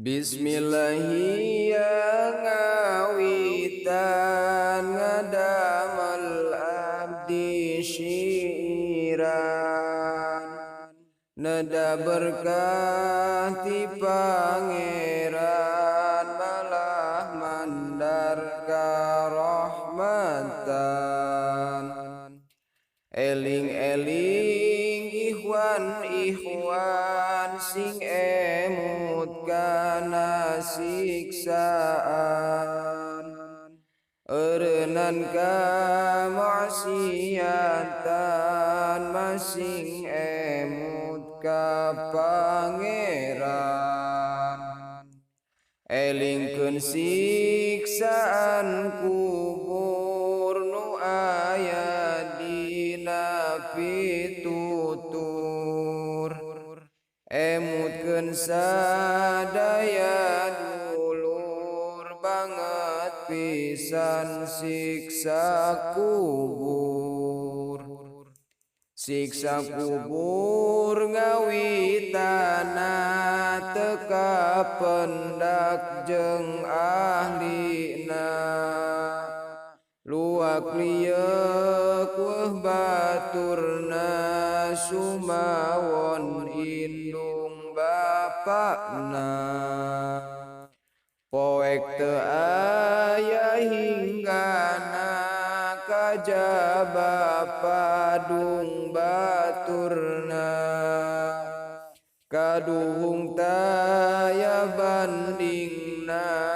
Bismillahi ya ngawitan ngadamal abdi syiran nada berkah ti pangeran malah mandar karahmatan eling-eling ikhwan sing emut kana siksaan eureunnan ka maksiatan masing emut ka pangeran elingkeun siksaan kubur nu aya dina pitutur emutkeun sadaya dulur banget pisan siksa kubur ngawitana teka pendak jeung ahlina luak lieu weuh baturna sumawon indung bapakna poek teu aya hinggana kajaba padung baturna kaduhung taya bandingna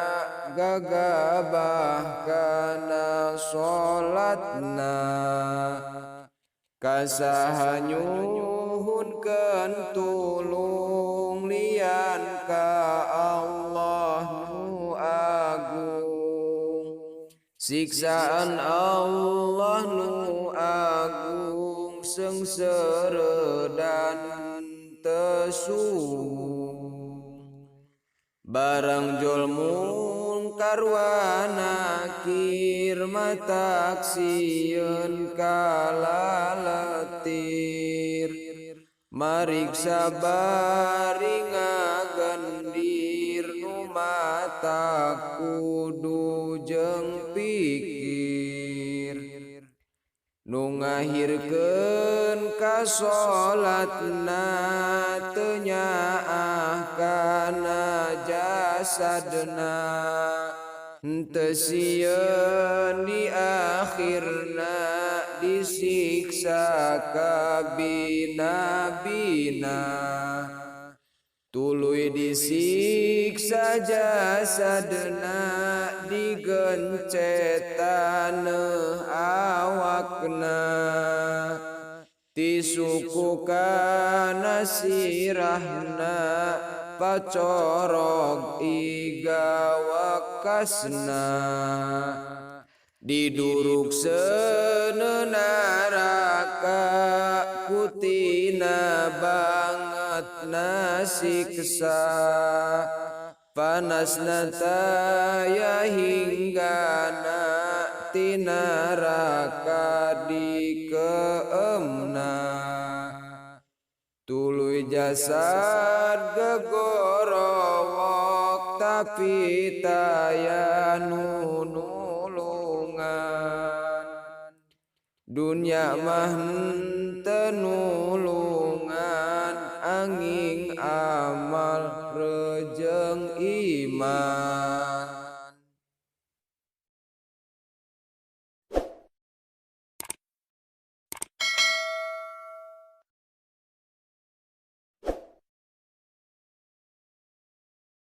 gagabah kana sholatna kasaha nyuhunkeun tulung lian ka Allah nu agung siksaan Allah nu agung sengseureun dan tesuwung barang jol mungkar wa nakir mataksieun kalaletir mariksa bari ngagendir nu mata kudu jeung pikir nu ngahirkeun ka sholatna teu nyaah kana jasadna henteu sieun di akhirna disiksa kabina-bina tuluy disiksa jasadna digencetaneuh awakna tisuku kana sirahna pacorog iga wakasna diduruk seuneu naraka kutina bangetna siksa panasna taya hinggana ti neraka dikeemna tuluy jasad gegorowok tapi taya nu nulungan dunya mah henteu